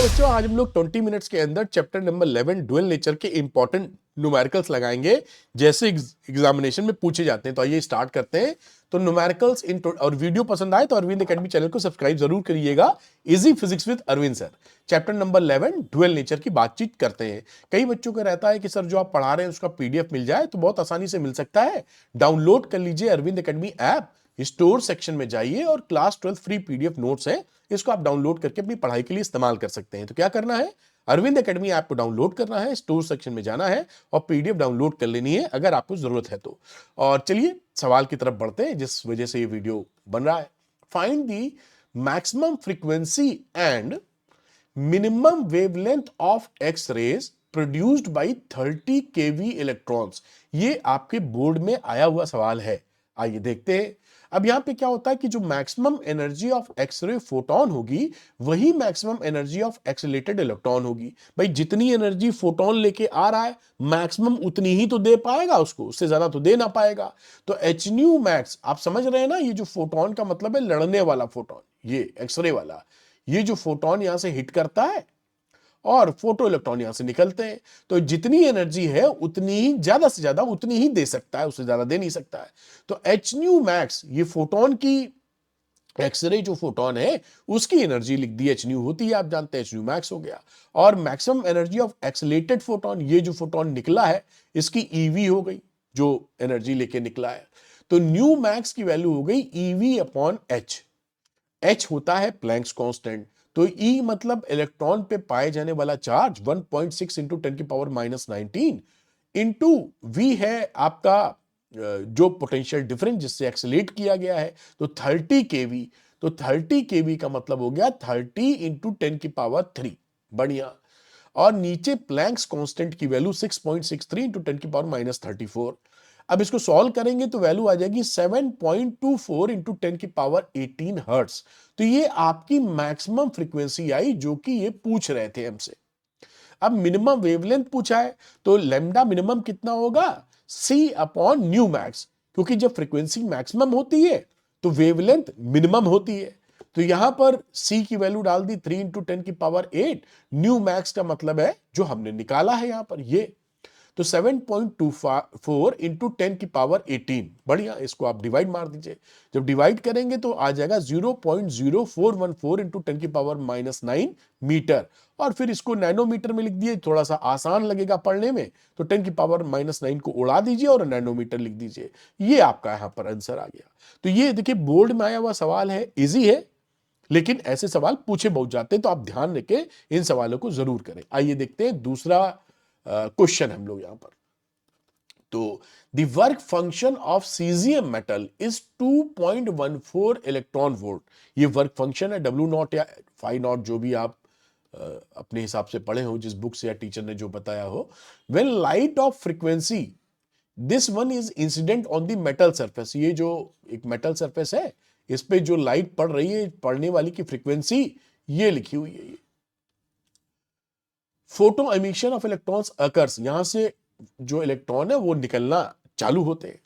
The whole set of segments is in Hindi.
हेलो बच्चों, आज हम लोग 20 मिनट्स के अंदर चैप्टर नंबर 11 ड्यूअल नेचर के इंपॉर्टेंट न्यूमेरिकल्स लगाएंगे जैसे एग्जामिनेशन में पूछे जाते हैं। तो आइए स्टार्ट करते हैं। तो न्यूमेरिकल्स और वीडियो पसंद आए तो अरविंद एकेडमी चैनल को सब्सक्राइब जरूर करिएगा। Easy physics with Arvind sir, chapter number 11 dual nature की बातचीत करते हैं। कई बच्चों का रहता है कि सर जो आप पढ़ा रहे हैं उसका पीडीएफ मिल जाए, तो बहुत आसानी से मिल सकता है। डाउनलोड कर लीजिए Arvind academy app, store section में जाइए और क्लास 12 फ्री पीडीएफ नोट्स है, इसको आप डाउनलोड करके अपनी पढ़ाई के लिए इस्तेमाल कर सकते हैं। तो क्या करना है, अरविंद एकेडमी ऐप को डाउनलोड करना है, स्टोर सेक्शन में जाना है और पीडीएफ डाउनलोड कर लेनी है अगर आपको जरूरत है तो। और चलिए सवाल की तरफ बढ़ते हैं जिस वजह से ये वीडियो बन रहा है। Find the maximum frequency and minimum wavelength of X rays produced by 30 kV electrons. ये आपके बोर्ड में आया हुआ सवाल है। आइए देखते हैं। अब यहां पे क्या होता है कि जो maximum energy of x ray photon होगी वही maximum energy of accelerated electron होगी। भाई जितनी एनर्जी फोटोन लेके आ रहा है मैक्सिमम उतनी ही तो दे पाएगा, उसको उससे ज्यादा तो दे ना पाएगा। तो एच न्यू मैक्स, आप समझ रहे हैं ना, ये जो फोटोन का मतलब है लड़ने वाला फोटोन, ये एक्सरे वाला, ये जो फोटोन यहां से हिट करता है और फोटो इलेक्ट्रॉन यहां से निकलते हैं, तो जितनी एनर्जी है उतनी ही ज्यादा से ज्यादा उतनी ही दे सकता है, उससे ज्यादा दे नहीं सकता है। तो एच न्यू मैक्स, ये फोटोन की एक्सरे जो फोटोन है उसकी एनर्जी लिख दी एच न्यू होती है, आप जानते हैं एच न्यू मैक्स हो गया। और maximum energy of accelerated photon, ये जो फोटोन निकला है इसकी ईवी हो गई, जो एनर्जी लेके निकला है। तो न्यू मैक्स की वैल्यू हो गई ईवी अपॉन एच। एच होता है प्लैंक्स कांस्टेंट, तो ई मतलब इलेक्ट्रॉन पे पाए जाने वाला चार्ज 1.6 इंटू 10 की पावर -19 इंटू वी है आपका जो पोटेंशियल डिफरेंस जिससे एक्सीलरेट किया गया है, तो 30 केवी। तो 30 केवी का मतलब हो गया 30 इंटू 10 की पावर 3। बढ़िया। और नीचे प्लैंक्स कांस्टेंट की वैल्यू 6.63 इंटू 10 की पावर -34। अब इसको सॉल्व करेंगे तो वैल्यू आ जाएगी 7.24 इंटू 10 की पावर 18 हर्ट्स। तो ये आपकी मैक्सिमम फ्रीक्वेंसी आई जो कि ये पूछ रहे थे हमसे। अब मिनिमम वेवलेंथ पूछा है तो लेमडा मिनिमम कितना होगा, सी अपॉन न्यू मैक्स, क्योंकि जब फ्रीक्वेंसी मैक्सिमम होती है तो वेवलेंथ मिनिमम होती है। तो यहां पर सी की वैल्यू डाल दी 3 इंटू 10 की पावर 8। न्यू मैक्स का मतलब है जो हमने निकाला है यहां पर ये, तो 7.24 इंटू 10 की पावर 18। बढ़िया, इसको आप डिवाइड मार दीजिए। जब डिवाइड करेंगे तो आ जाएगा 0.0414 इंटू 10 की पावर -9 मीटर। और फिर इसको नैनोमीटर में लिख दिए, थोड़ा सा आसान लगेगा पढ़ने में, तो 10 की पावर -9 को उड़ा दीजिए और नैनोमीटर लिख दीजिए। ये आपका यहां पर आंसर आ गया। तो ये देखिए बोर्ड में आया हुआ सवाल है, इजी है, लेकिन ऐसे सवाल पूछे बहुत जाते हैं, तो आप ध्यान रखें इन सवालों को जरूर करें। आइए देखते हैं दूसरा क्वेश्चन हम लोग यहां पर। तो the work function of caesium metal is 2.14 electron volt. ये वर्क फंक्शन है, डब्ल्यू नॉट या फाइव नॉट, जो भी आप अपने हिसाब से पढ़े हो, जिस बुक से या टीचर ने जो बताया हो। When light of frequency this one is incident on the metal surface, ये जो एक मेटल सरफेस है इस पे जो लाइट पड़ रही है, पड़ने वाली की फ्रीक्वेंसी ये लिखी हुई है। ये photo emission of electrons occurs, यहां से जो इलेक्ट्रॉन है वो निकलना चालू होते हैं।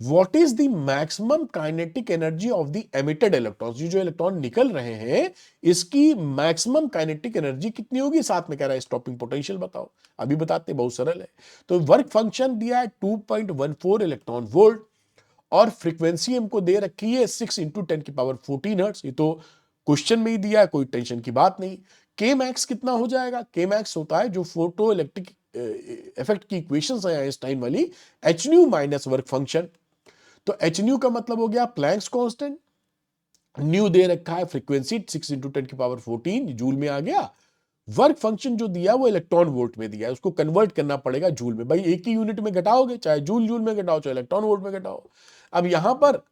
What is the maximum kinetic energy of the emitted electrons, ये जो इलेक्ट्रॉन निकल रहे हैं इसकी मैक्सिमम काइनेटिक एनर्जी कितनी होगी, साथ में कह रहा है स्टॉपिंग पोटेंशियल बताओ। अभी बताते, बहुत सरल है। तो वर्क फंक्शन दिया है 2.14 इलेक्ट्रॉन वोल्ट और फ्रीक्वेंसी हमको दे रखी है 6 इंटू 10 की पावर 14 हर्ट्स। ये तो क्वेश्चन में ही दिया है, कोई टेंशन की बात नहीं। के मैक्स कितना हो जाएगा, के मैक्स होता है जो फोटो इलेक्ट्रिक इफेक्ट की इक्वेशंस है आइंस्टाइन वाली, H nu minus work function. तो एच न्यू का मतलब हो गया प्लैंक्स कांस्टेंट, न्यू दे रखा है फ्रीक्वेंसी 6 इंटू 10 की पावर 14 जूल में आ गया। वर्क फंक्शन जो दिया वो इलेक्ट्रॉन वोल्ट में दिया है, उसको कन्वर्ट करना पड़ेगा जूल में। भाई एक ही यूनिट में घटाओगे, चाहे जूल जूल में घटाओ चाहे इलेक्ट्रॉन वोल्ट में घटाओ। अब यहां पर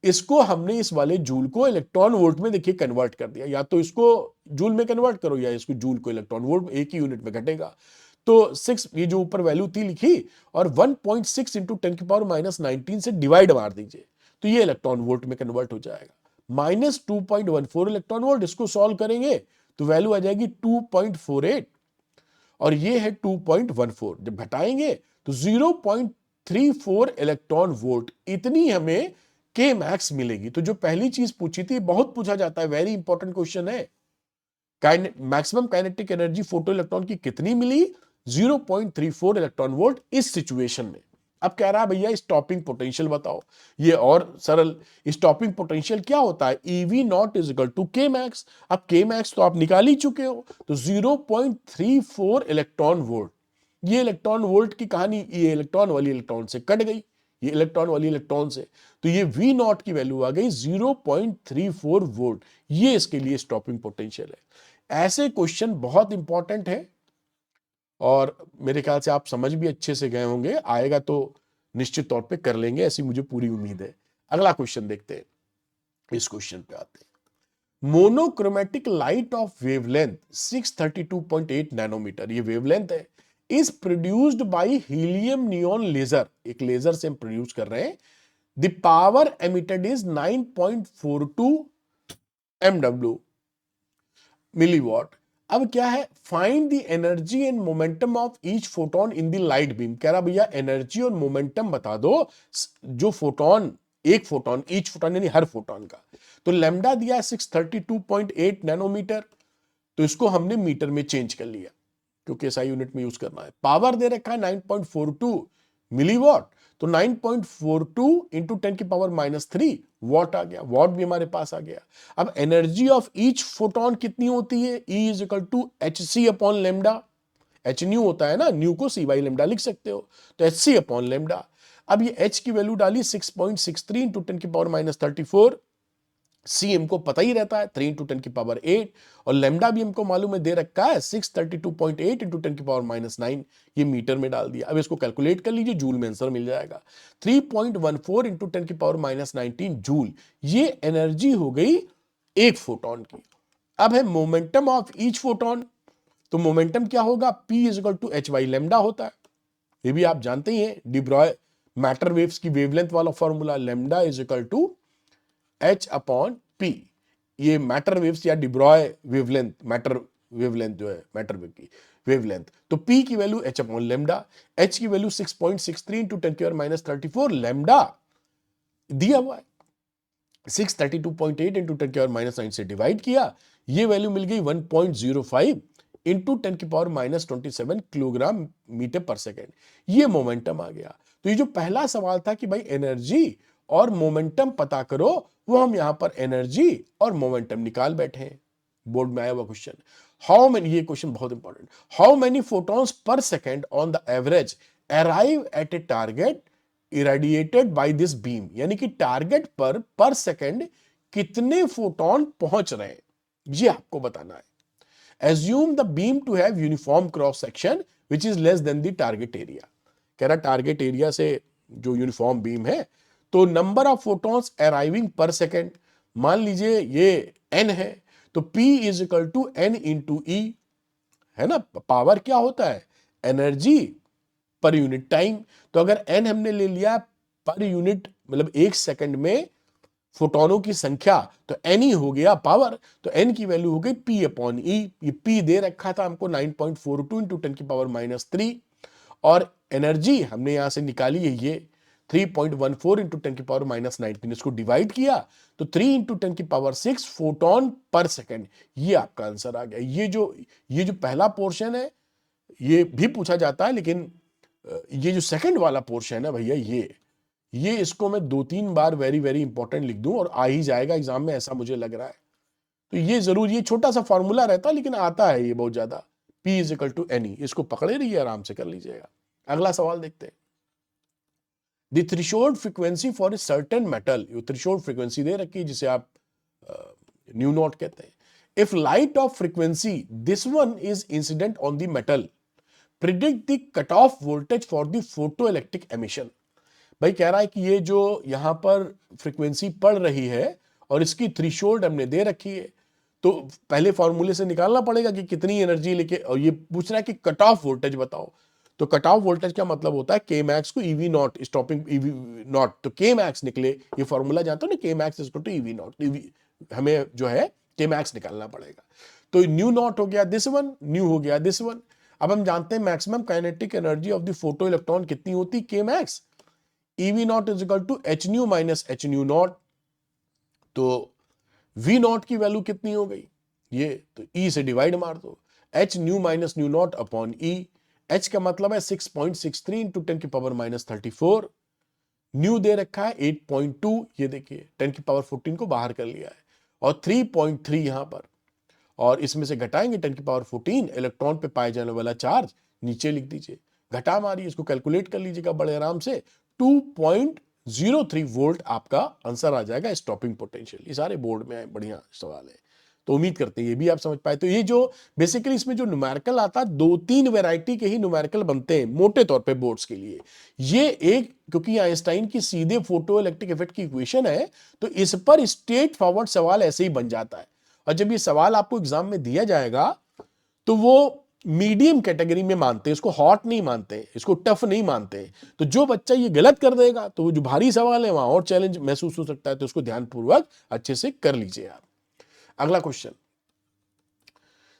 इसको हमने इस वाले जूल को इलेक्ट्रॉन वोल्ट में देखिए कन्वर्ट कर दिया, या तो इसको जूल में कन्वर्ट करो या इसको जूल को इलेक्ट्रॉन वोल्ट में, एक ही यूनिट में घटेगा। तो 6, ये जो ऊपर वैल्यू थी लिखी, और 1.6 इंटू 10 की पावर -19 से डिवाइड मार दीजिए, तो ये इलेक्ट्रॉन वोल्ट में कन्वर्ट हो जाएगा। -2.14 इलेक्ट्रॉन वोल्ट, इसको सॉल्व करेंगे तो वैल्यू आ जाएगी 2.48 और ये है 2.14। जब घटाएंगे तो 0.34 इलेक्ट्रॉन वोल्ट, इतनी हमें के मैक्स मिलेगी। तो जो पहली चीज पूछी थी, बहुत पूछा जाता है, वेरी इंपॉर्टेंट क्वेश्चन है, maximum kinetic energy photo electron की कितनी मिली? 0.34 इलेक्ट्रॉन वोल्ट इस सिचुएशन में। अब कह रहा है भैया स्टॉपिंग पोटेंशियल बताओ। ये और सरल, स्टॉपिंग पोटेंशियल क्या होता है? EV not is equal to K max. अब के मैक्स तो आप निकाल ही चुके हो, तो 0.34 इलेक्ट्रॉन वोल्ट। ये इलेक्ट्रॉन वोल्ट की कहानी ये इलेक्ट्रॉन वाली इलेक्ट्रॉन से कट गई, ये इलेक्ट्रॉन वाली इलेक्ट्रॉन से, तो ये V नॉट की वैल्यू आ गई 0.34 वोल्ट। ये इसके लिए स्टॉपिंग पोटेंशियल है। ऐसे क्वेश्चन बहुत इंपॉर्टेंट है और मेरे ख्याल से आप समझ भी अच्छे से गए होंगे, आएगा तो निश्चित तौर पे कर लेंगे, ऐसी मुझे पूरी उम्मीद है। अगला क्वेश्चन देखते हैं, इस क्वेश्चन पे आते हैं। Monochromatic light of wavelength 632.8 nanometre, ये वेवलेंथ है, is produced by helium neon laser, एक लेजर से हम प्रोड्यूस कर रहे हैं। The power emitted is 9.42 MW milliwatt. अब क्या है? Find the energy and momentum of each photon in the light beam. कह रहा भैया एनर्जी और मोमेंटम बता दो जो फोटोन, एक फोटोन, ईच फोटोन यानी हर फोटोन का। तो लैम्डा दिया है 632.8 नैनोमीटर, तो इसको हमने मीटर में चेंज कर लिया क्योंकि SI यूनिट में यूज करना है। पावर दे रखा है 9.42 मिलीवॉट, तो 9.42 इंटू 10 की पावर -3 वॉट आ गया, वॉट भी हमारे पास आ गया। अब एनर्जी ऑफ ईच फोटोन कितनी होती है? E is equal to HC upon lambda. H न्यू होता है ना, न्यू को C बाई लेमडा लिख सकते हो, तो HC अपॉन लेमडा। अब ये H की वैल्यू डाली 6.63 इंटू 10 की पावर -34। C हमको पता ही रहता है 3 इंटू 10 की पावर 8, और लेमडा भी हमको मालूम है दे रखा है 632.8 इंटू 10 की पावर -9, ये मीटर में डाल दिया। अब इसको कैलकुलेट कर लीजिए, जूल में आंसर मिल जाएगा 3.14 इंटू 10 की पावर -19 जूल। ये एनर्जी हो गई एक फोटोन की। अब है मोमेंटम ऑफ ईच फोटोन, तो मोमेंटम क्या होगा? P is equal to H by lambda होता है, ये भी आप जानते ही हैं, डिब्रॉय मैटर वेव्स की वेवलेंथ वाला formula, lambda is equal to H upon P। ये मैटर वेव्स या डिब्रॉय वेवलेंथ, मैटर वेवलेंथ जो है मैटर वेव की वेवलेंथ, तो P की value H upon lambda, H की वैल्यू 6.63 इंटू 10 की पावर -34, लेमडा दिया हुआ है 632.8 इंटू 10 की पावर -9 से डिवाइड किया, ये वैल्यू मिल गई 1.05 इंटू 10 की power -27 kilogram metre per second. ये मोमेंटम आ गया। तो ये जो पहला सवाल था कि भाई एनर्जी और मोमेंटम पता करो, वो हम यहां पर एनर्जी और मोमेंटम निकाल बैठे हैं। बोर्ड में आया हुआ क्वेश्चन, हाउ मेनी, ये क्वेश्चन बहुत important, how many photons per second on the average arrive at a target irradiated by this beam, यानी कि टारगेट पर सेकेंड कितने फोटोन पहुंच रहे हैं, ये आपको बताना है। Assume the beam to have uniform cross section which is less than the target area। कह रहा टारगेट एरिया से जो यूनिफॉर्म बीम है, तो number of photons arriving per second, मान लीजिए ये n है, तो P is equal to n into E है ना। पावर क्या होता है? Energy per unit time. तो अगर n हमने ले लिया पर यूनिट, मतलब एक सेकंड में फोटोनों की संख्या, तो n ही हो गया पावर, तो n की वैल्यू हो गई P अपॉन E। ये P दे रखा था हमको 9.42 इंटू 10 की पावर -3, और एनर्जी हमने यहां से निकाली है ये 3.14 इंटू 10 की पावर -19, इसको डिवाइड किया तो 3 इंटू 10 की पावर 6 फोटोन पर सेकेंड, ये आपका आंसर आ गया। ये जो पहला पोर्शन है ये भी पूछा जाता है, लेकिन ये जो सेकंड वाला पोर्शन है ना भैया, ये इसको मैं 2-3 बार वेरी वेरी इंपॉर्टेंट लिख दूं और आ ही जाएगा एग्जाम में, ऐसा मुझे लग रहा है। तो ये जरूर, ये छोटा सा फॉर्मूला रहता है लेकिन आता है ये बहुत ज्यादा, P is equal to NE, इसको पकड़े रहिए, आराम से कर लीजिएगा। अगला सवाल देखते हैं। The threshold frequency for a certain metal, ये थ्रेशोल्ड फ्रीक्वेंसी दे रखी है जिसे आप न्यू नॉट कहते हैं। If light of frequency this one is incident on the metal, predict the cut off voltage for the photo electric emission. भाई कह रहा है कि ये जो यहां पर फ्रीक्वेंसी पड़ रही है और इसकी थ्रेशोल्ड हमने दे रखी है, तो पहले फॉर्मूले से निकालना पड़ेगा कि कितनी एनर्जी लेके, और ये पूछ रहा है कि कट ऑफ वोल्टेज बताओ। तो कट ऑफ वोल्टेज का मतलब होता है के मैक्स को EV not, stopping EV not, तो के मैक्स निकले, ये फॉर्मूला जानते हो ना, K max equal to EV naught, हमें जो है के मैक्स निकालना पड़ेगा। तो न्यू नॉट हो गया दिस वन, न्यू हो गया दिस वन। अब हम जानते हैं maximum kinetic energy of the photo electron कितनी होती, K max, EV not is equal to h nu minus h nu naught. तो V नॉट की वैल्यू कितनी हो गई, ये तो E से डिवाइड मार दो, h nu minus nu not upon E। h का मतलब है 6.63 इंटू 10 की पावर माइनस 34। न्यू दे रखा है 8.2, ये देखिए 10 की पावर 14 को बाहर कर लिया है, और 3.3 यहां पर, और इसमें से घटाएंगे 10 की पावर 14 इलेक्ट्रॉन पे पाए जाने वाला चार्ज नीचे लिख दीजिए, घटा मारिए, इसको कैलकुलेट कर लीजिएगा बड़े आराम से। 2.03 वोल्ट आपका आंसर आ जाएगा स्टॉपिंग पोटेंशियल। ये सारे बोर्ड में बढ़िया सवाल है, तो उम्मीद करते हैं ये भी आप समझ पाए। तो ये जो बेसिकली इसमें जो न्यूमेरिकल आता है, 2-3 वैरायटी के ही न्यूमेरिकल बनते हैं मोटे तौर पे बोर्ड्स के लिए। ये एक, क्योंकि आइंस्टाइन की सीधे फोटो इलेक्ट्रिक इफेक्ट की इक्वेशन है, तो इस पर स्ट्रेट फॉरवर्ड सवाल ऐसे ही बन जाता है। और जब ये सवाल आपको एग्जाम में दिया जाएगा तो वो मीडियम कैटेगरी में मानते हैं, इसको हॉट नहीं मानते, इसको टफ नहीं मानते। तो जो बच्चा ये गलत कर देगा तो वो जो भारी सवाल है वहां और चैलेंज महसूस हो सकता है, तो उसको ध्यानपूर्वक अच्छे से कर लीजिए आप। अगला question,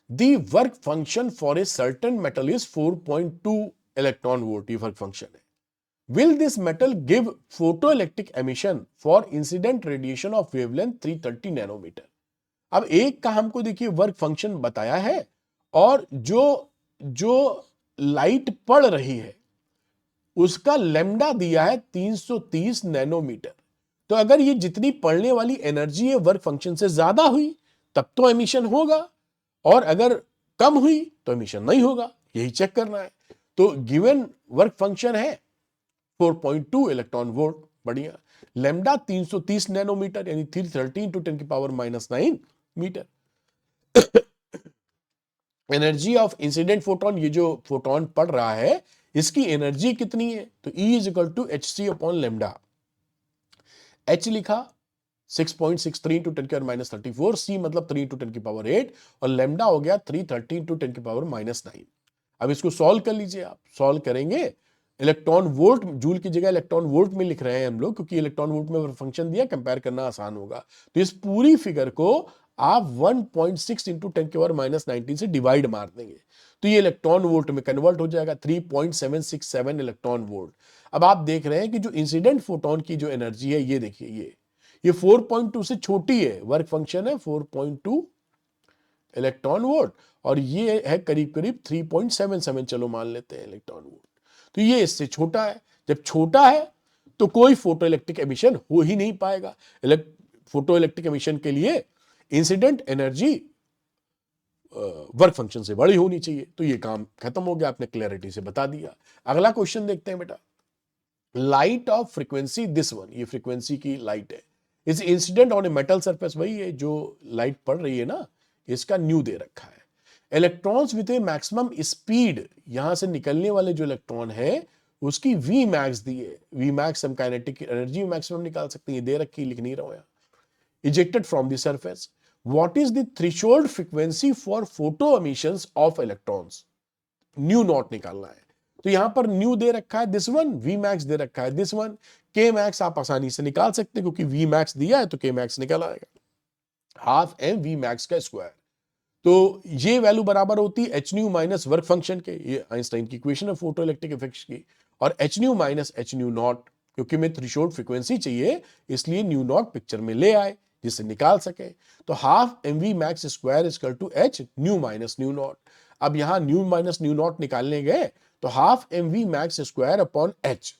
the work function for a certain metal is 4.2 electron volt, ये वर्क फंक्शन है। Will this metal give photo electric emission for incident radiation of wavelength 330 nanometre. अब एक का हमको देखिए वर्क फंक्शन बताया है, और जो लाइट पड़ रही है उसका लेमडा दिया है 330 नैनोमीटर। तो अगर ये जितनी पड़ने वाली एनर्जी है वर्क फंक्शन से ज्यादा हुई तब तो एमिशन होगा, और अगर कम हुई तो एमिशन नहीं होगा, यही चेक करना है। तो गिवन वर्क फंक्शन है 4.2 इलेक्ट्रॉन वोल्ट, बढ़िया, लेमडा 330 नैनोमीटर यानी 330 टू 10 की power -9 metre. Energy of incident photon, ये जो फोटोन पड़ रहा है इसकी एनर्जी कितनी है, तो E is equal to hc upon lambda. h लिखा 6.63 टू 10 की पावर -34, c मतलब 3 टू 10 की पावर 8, और लेमडा हो गया 313 टू 10 की पावर -9। अब इसको सॉल्व कर लीजिए आप, सॉल्व करेंगे इलेक्ट्रॉन वोल्ट, जूल की जगह इलेक्ट्रॉन वोल्ट में लिख रहे हैं हम लोग, क्योंकि इलेक्ट्रॉन वोल्ट में फंक्शन दिया, कंपेयर करना आसान होगा। तो इस पूरी फिगर को आप 1.6 इंटू 10 की पावर -19 से डिवाइड मार देंगे, तो ये इलेक्ट्रॉन वोल्ट में कन्वर्ट हो जाएगा, 3.767 इलेक्ट्रॉन वोल्ट। अब आप देख रहे हैं कि जो इंसिडेंट फोटोन की जो एनर्जी है, ये देखिए, ये 4.2 से छोटी है, वर्क फंक्शन है 4.2 इलेक्ट्रॉन वोल्ट, और ये है करीब करीब 3.77, चलो मान लेते हैं इलेक्ट्रॉन वोल्ट। तो ये इससे छोटा है, जब छोटा है तो कोई फोटो इलेक्ट्रिक एमिशन हो ही नहीं पाएगा। फोटो इलेक्ट्रिक एमिशन के लिए इंसिडेंट एनर्जी वर्क फंक्शन से बड़ी होनी चाहिए। तो ये काम खत्म हो गया, आपने क्लैरिटी से बता दिया। अगला क्वेश्चन देखते हैं बेटा, light of frequency this one, ये फ्रीक्वेंसी की लाइट है, इस incident on a metal surface, वही है जो लाइट पड़ रही है ना, इसका न्यू दे रखा है। Electrons with A maximum speed, यहां से निकलने वाले जो इलेक्ट्रॉन है उसकी वी मैक्स दी है, वी मैक्स हम काइनेटिक एनर्जी मैक्सिमम निकाल सकते हैं, दे रखी, लिख नहीं रहा हूं, ejected from the surface. What is the threshold frequency for photo emissions of electrons, new not निकालना है। तो यहां पर न्यू दे रखा है दिस वन, वी मैक्स दे रखा है दिस वन, के मैक्स आप आसानी से निकाल सकते हैं क्योंकि वी मैक्स दिया है तो के मैक्स निकल आएगा, हाफ एम वी मैक्स का स्क्वायर। तो ये वैल्यू बराबर होती है H nu minus work function के, ये आइंस्टाइन की इक्वेशन है फोटो इलेक्ट्रिक इफेक्ट्स की, और H nu minus H new not, क्योंकि मैं थ्रेशोल्ड फ्रीक्वेंसी चाहिए इसलिए न्यू नॉट पिक्चर में ले आए जिससे निकाल सके। तो half M V max square is equal to H nu minus nu naught. अब यहां न्यू माइनस न्यू नॉट निकालने गए तो half M V max square upon H,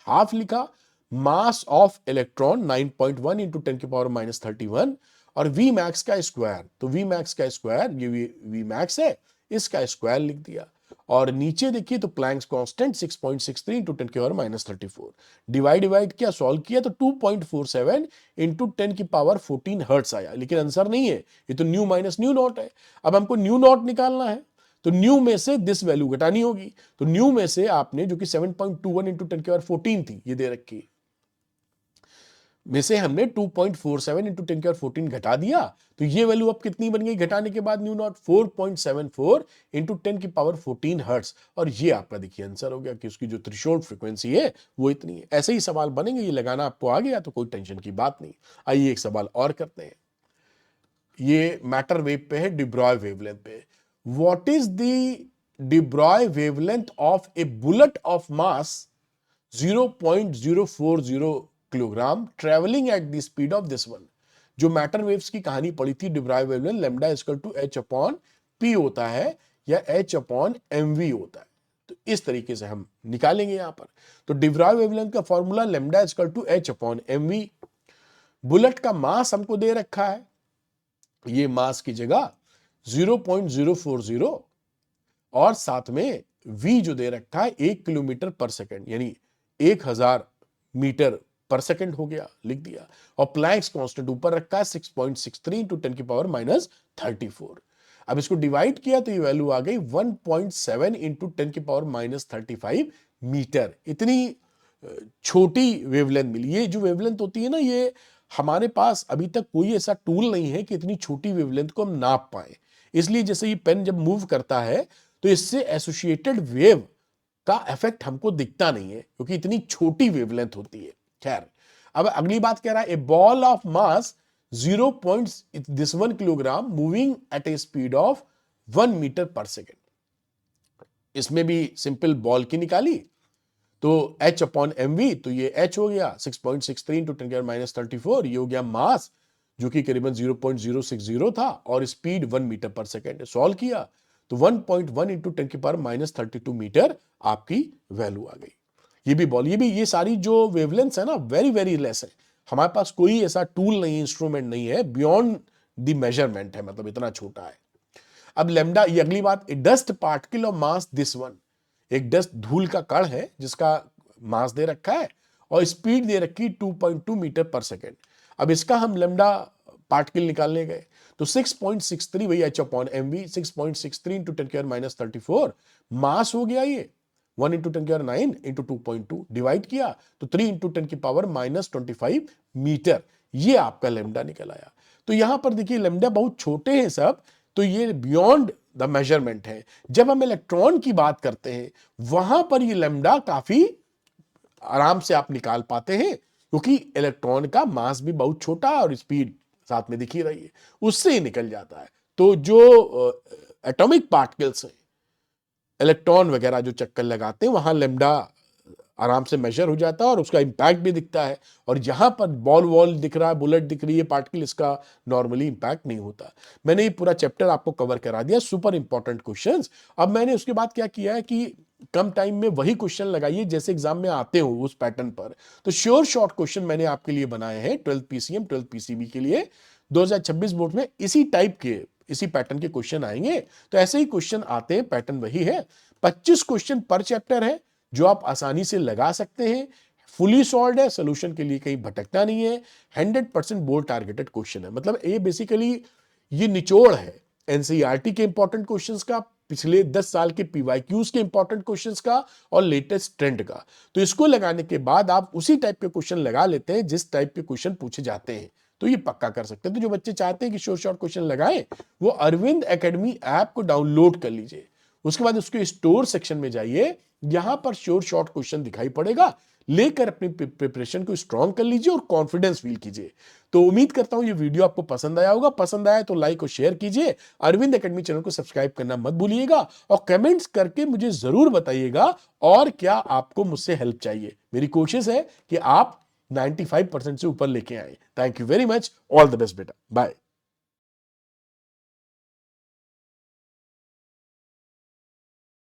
half लिखा, मास ऑफ इलेक्ट्रॉन 9.1 इंटू 10 की पावर -31, और वी मैक्स का स्क्वायर, तो वी मैक्स का स्क्वायर, ये वी मैक्स है, इसका स्क्वायर लिख दिया, और नीचे देखिए तो प्लैंक्स कांस्टेंट 6.63 इंटू 10 की पावर -34, डिवाइड किया, सॉल्व किया तो 2.47 इंटू 10 की पावर 14 हर्ट्स आया, लेकिन आंसर नहीं है, ये तो न्यू माइनस न्यू नॉट है। अब हमको न्यू नॉट निकालना है तो न्यू में से दिस वैल्यू घटानी होगी, तो न्यू में से आपने जो कि 7.21 इंटू 10 की पावर 14 थी, ये दे रखी, में से हमने 2.47 इंटू 10 की पावर 14 घटा दिया, तो ये वैल्यू अब कितनी बन गई घटाने के बाद, न्यू नॉट 4.74 इंटू 10 की पावर 14 हर्ट्स, और ये आपका देखिए आंसर हो गया कि उसकी जो थ्रेशोल्ड फ्रीक्वेंसी है वो इतनी है। ऐसे ही सवाल बनेंगे, ये लगाना आपको आ गया तो कोई टेंशन की बात नहीं। आइए एक सवाल और करते हैं, ये मैटर वेव पे है, डिब्रॉय वेवलेंथ पे। What is the de Broglie wavelength of a bullet of mass 0.040 kilogram travelling at the speed of this one. जो मैटर वेव्स की कहानी पढ़ी थी, derive wavelength lambda equal to h upon p होता है या h अपॉन mv होता है। तो इस तरीके से हम निकालेंगे यहां पर। तो डिराइव वेवलेंथ का formula lambda equal to h upon mv। Bullet का मास हमको दे रखा है, ये मास की जगह 0.040 और साथ में v जो दे रखा है 1 किलोमीटर पर सेकंड, यानी 1000 मीटर पर सेकंड हो गया, लिख दिया। और प्लैंक्स कांस्टेंट ऊपर रखा है 6.63 इंटू 10 की पावर माइनस 34। अब इसको डिवाइड किया तो ये वैल्यू आ गई 1.7 इंटू 10 की पावर माइनस 35 मीटर। इतनी छोटी वेवलेंथ मिली। ये जो वेवलेंथ होती है ना, ये हमारे पास अभी तक कोई ऐसा टूल नहीं है कि इतनी छोटी वेवलेंथ को हम नाप पाए। इसलिए जैसे ये पेन जब मूव करता है तो इससे एसोसिएटेड वेव का इफेक्ट हमको दिखता नहीं है, क्योंकि इतनी छोटी वेवलेंथ होती है। खैर, अब अगली बात कह रहा है, a ball of mass 0.1 kilogram moving at a speed of 1 metre per second. इसमें भी सिंपल बॉल की निकाली तो h अपॉन mv, तो ये h हो गया 6.63 इंटू 10 की पावर माइनस 34। ये हो गया मास जो कि करीबन 0.060 था और speed 1 metre per second. Solve किया तो 1.1 इंटू 10 की पावर माइनस 32 मीटर आपकी वैल्यू आ गई। ये भी बॉल, ये सारी जो वेवलेंथ्स है ना, वेरी वेरी लेस है। हमारे पास कोई ऐसा टूल नहीं, इंस्ट्रूमेंट नहीं है, बियॉन्ड द मेजरमेंट है, मतलब इतना छोटा है। अब लैम्डा, ये अगली बात, dust particle of mass this one, एक डस्ट धूल का कण है जिसका मास दे रखा है और स्पीड दे रखी 2.2 मीटर पर सेकेंड। अब इसका हम लैम्डा पार्टिकल निकालने गए तो 6.63 वही h अपॉन mv, 6.63 इंटू 10 की पावर माइनस 34 मास हो गया। ये 1 इंटू 10 की पावर 9 इंटू 2.2 डिवाइड किया तो 3 इंटू 10 की पावर माइनस 25 मीटर। ये आपका लैम्डा निकल आया। तो यहां पर देखिए लैम्डा बहुत छोटे हैं सब, तो ये बियॉन्ड द मेजरमेंट है। जब हम इलेक्ट्रॉन की बात करते हैं वहां पर ये लैम्डा काफी आराम से आप निकाल पाते हैं, क्योंकि इलेक्ट्रॉन का मास भी बहुत छोटा है और स्पीड साथ में दिखी रही है, उससे ही निकल जाता है। तो जो एटॉमिक पार्टिकल्स हैं, इलेक्ट्रॉन वगैरह जो चक्कर लगाते हैं, वहां लैम्डा आराम से मेजर हो जाता है और उसका इंपैक्ट भी दिखता है। और जहां पर बॉल वॉल दिख रहा है, बुलेट दिख रही है, पार्टिकल, इसका नॉर्मली इंपैक्ट नहीं होता। मैंने ये पूरा चैप्टर आपको कवर करा दिया, सुपर इंपॉर्टेंट क्वेश्चंस। अब मैंने उसके बाद क्या किया है कि कम टाइम में वही क्वेश्चन लगाइए जैसे एग्जाम में आते हो उस पैटर्न पर। तो श्योर शॉर्ट क्वेश्चन मैंने आपके लिए बनाए हैं 12 पीसीएम 12 पीसीबी के लिए। 2026 बोर्ड में इसी टाइप के, इसी पैटर्न के क्वेश्चन आएंगे। तो ऐसे ही क्वेश्चन आते हैं, पैटर्न वही है। 25 क्वेश्चन पर चैप्टर है जो आप आसानी से लगा सकते हैं। फुली सॉल्व्ड है, सोल्यूशन के लिए कहीं भटकना नहीं है। 100% बोर्ड टारगेटेड क्वेश्चन है। मतलब ये बेसिकली ये निचोड़ है एनसीईआरटी के इंपॉर्टेंट क्वेश्चंस का, पिछले 10 साल के पीवाईक्यूज के इंपॉर्टेंट क्वेश्चंस का और लेटेस्ट ट्रेंड का। तो इसको लगाने के बाद आप उसी टाइप के क्वेश्चन लगा लेते हैं जिस टाइप के क्वेश्चन पूछे जाते हैं, तो ये पक्का कर सकते हैं। तो जो बच्चे चाहते हैं कि शॉर्ट शॉर्ट क्वेश्चन लगाएं, वो अरविंद एकेडमी ऐप को डाउनलोड कर लीजिए। उसके बाद उसके स्टोर सेक्शन में जाइए, यहां पर श्योर शॉर्ट क्वेश्चन दिखाई पड़ेगा, लेकर अपनी प्रिपरेशन को स्ट्रांग कर लीजिए और कॉन्फिडेंस फील कीजिए। तो उम्मीद करता हूं ये वीडियो आपको पसंद आया होगा। पसंद आया तो लाइक और शेयर कीजिए। अरविंद एकेडमी चैनल को सब्सक्राइब करना मत भूलिएगा और कमेंट्स करके मुझे जरूर बताइएगा और क्या आपको मुझसे हेल्प चाहिए। मेरी कोशिश है कि आप 95% से ऊपर लेके आए। Thank you very much, all the best बेटा, बाय।